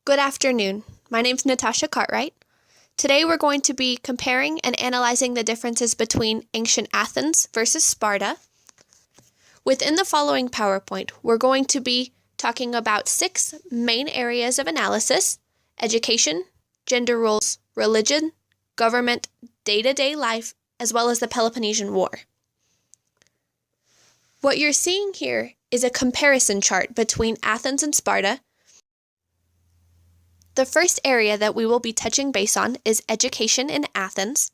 Good afternoon. My name's Natasha Cartwright. Today we're going to be comparing and analyzing the differences between ancient Athens versus Sparta. Within the following PowerPoint, we're going to be talking about 6 main areas of analysis: education, gender roles, religion, government, day-to-day life, as well as the Peloponnesian War. What you're seeing here is a comparison chart between Athens and Sparta. The first area that we will be touching base on is education in Athens.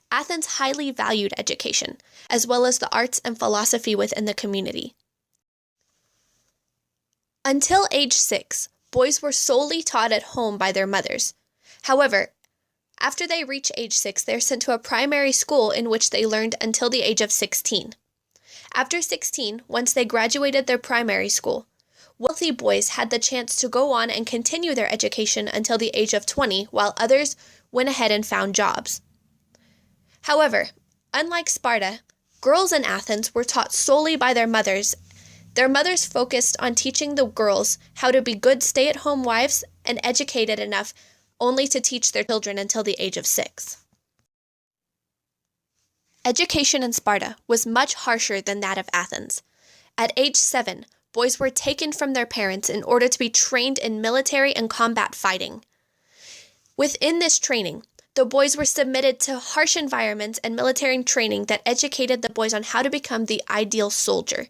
Athens highly valued education, as well as the arts and philosophy within the community. Until age 6, boys were solely taught at home by their mothers. However, after they reach age 6, they're sent to a primary school in which they learned until the age of 16. After 16, once they graduated their primary school, wealthy boys had the chance to go on and continue their education until the age of 20, while others went ahead and found jobs. However, unlike Sparta, girls in Athens were taught solely by their mothers. Their mothers focused on teaching the girls how to be good stay-at-home wives and educated enough only to teach their children until the age of 6. Education in Sparta was much harsher than that of Athens. At age 7, boys were taken from their parents in order to be trained in military and combat fighting. Within this training, the boys were submitted to harsh environments and military training that educated the boys on how to become the ideal soldier.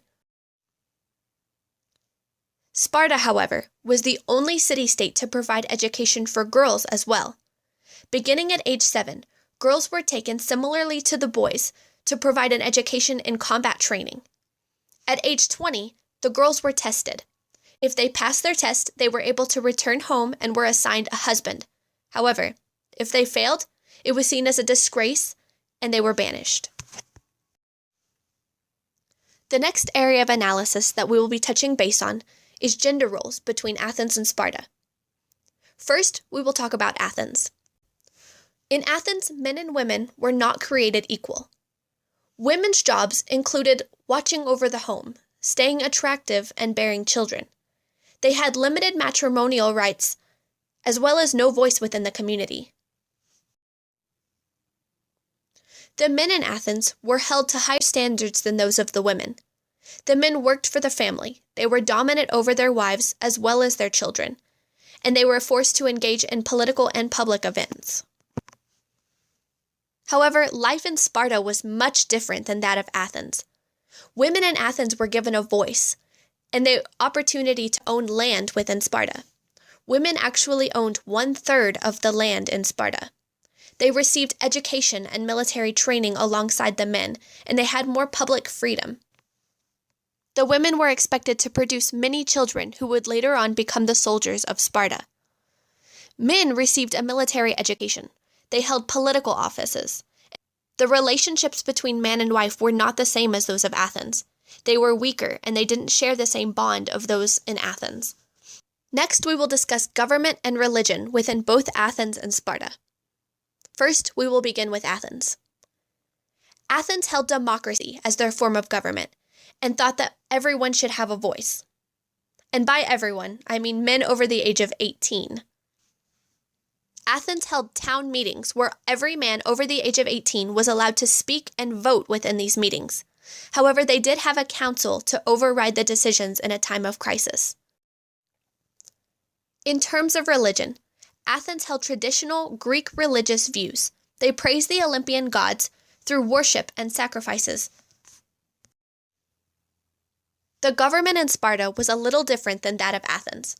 Sparta, however, was the only city-state to provide education for girls as well. Beginning at age 7, girls were taken similarly to the boys to provide an education in combat training. At age 20, the girls were tested. If they passed their test, they were able to return home and were assigned a husband. However, if they failed, it was seen as a disgrace and they were banished. The next area of analysis that we will be touching base on is gender roles between Athens and Sparta. First, we will talk about Athens. In Athens, men and women were not created equal. Women's jobs included watching over the home, staying attractive, and bearing children. They had limited matrimonial rights, as well as no voice within the community. The men in Athens were held to higher standards than those of the women. The men worked for the family. They were dominant over their wives as well as their children, and they were forced to engage in political and public events. However, life in Sparta was much different than that of Athens. Women in Athens were given a voice and the opportunity to own land within Sparta. Women actually owned 1/3 of the land in Sparta. They received education and military training alongside the men, and they had more public freedom. The women were expected to produce many children who would later on become the soldiers of Sparta. Men received a military education. They held political offices. The relationships between man and wife were not the same as those of Athens. They were weaker, and they didn't share the same bond of those in Athens. Next, we will discuss government and religion within both Athens and Sparta. First, we will begin with Athens. Athens held democracy as their form of government and thought that everyone should have a voice. And by everyone, I mean men over the age of 18. Athens held town meetings where every man over the age of 18 was allowed to speak and vote within these meetings. However, they did have a council to override the decisions in a time of crisis. In terms of religion, Athens held traditional Greek religious views. They praised the Olympian gods through worship and sacrifices. The government in Sparta was a little different than that of Athens.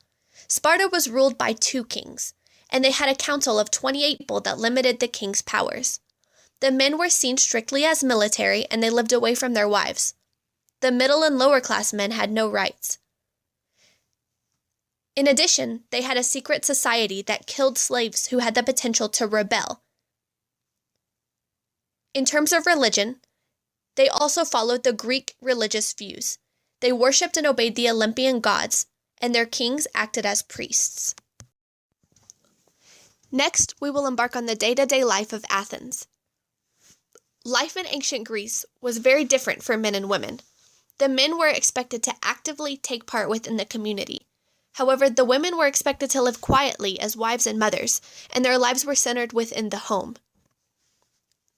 Sparta was ruled by 2 kings, and they had a council of 28 people that limited the king's powers. The men were seen strictly as military, and they lived away from their wives. The middle and lower class men had no rights. In addition, they had a secret society that killed slaves who had the potential to rebel. In terms of religion, they also followed the Greek religious views. They worshipped and obeyed the Olympian gods, and their kings acted as priests. Next, we will embark on the day-to-day life of Athens. Life in ancient Greece was very different for men and women. The men were expected to actively take part within the community. However, the women were expected to live quietly as wives and mothers, and their lives were centered within the home.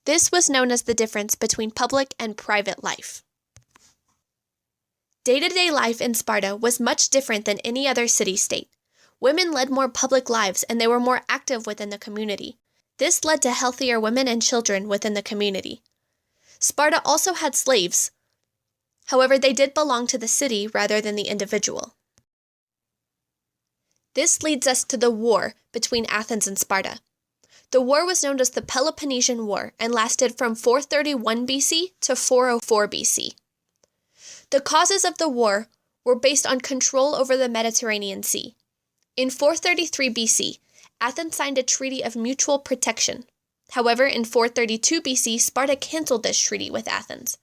This was known as the difference between public and private life. Day-to-day life in Sparta was much different than any other city-state. Women led more public lives and they were more active within the community. This led to healthier women and children within the community. Sparta also had slaves. However, they did belong to the city rather than the individual. This leads us to the war between Athens and Sparta. The war was known as the Peloponnesian War and lasted from 431 BC to 404 BC. The causes of the war were based on control over the Mediterranean Sea. In 433 BC, Athens signed a treaty of mutual protection. However, in 432 BC, Sparta canceled this treaty with Athens.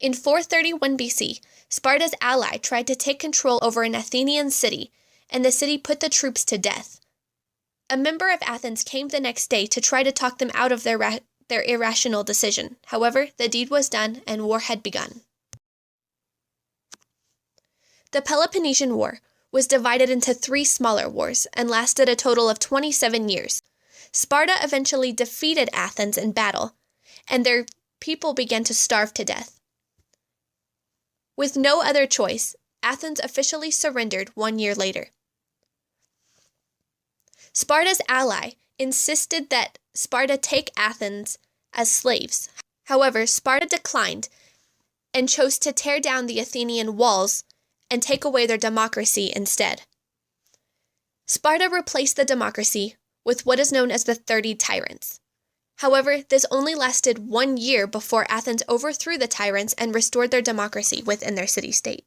In 431 BC, Sparta's ally tried to take control over an Athenian city, and the city put the troops to death. A member of Athens came the next day to try to talk them out of their irrational decision. However, the deed was done and war had begun. The Peloponnesian War was divided into 3 smaller wars and lasted a total of 27 years. Sparta eventually defeated Athens in battle, and their people began to starve to death. With no other choice, Athens officially surrendered 1 year later. Sparta's ally insisted that Sparta take Athens as slaves. However, Sparta declined and chose to tear down the Athenian walls and take away their democracy instead. Sparta replaced the democracy with what is known as the 30 tyrants. However, this only lasted 1 year before Athens overthrew the tyrants and restored their democracy within their city-state.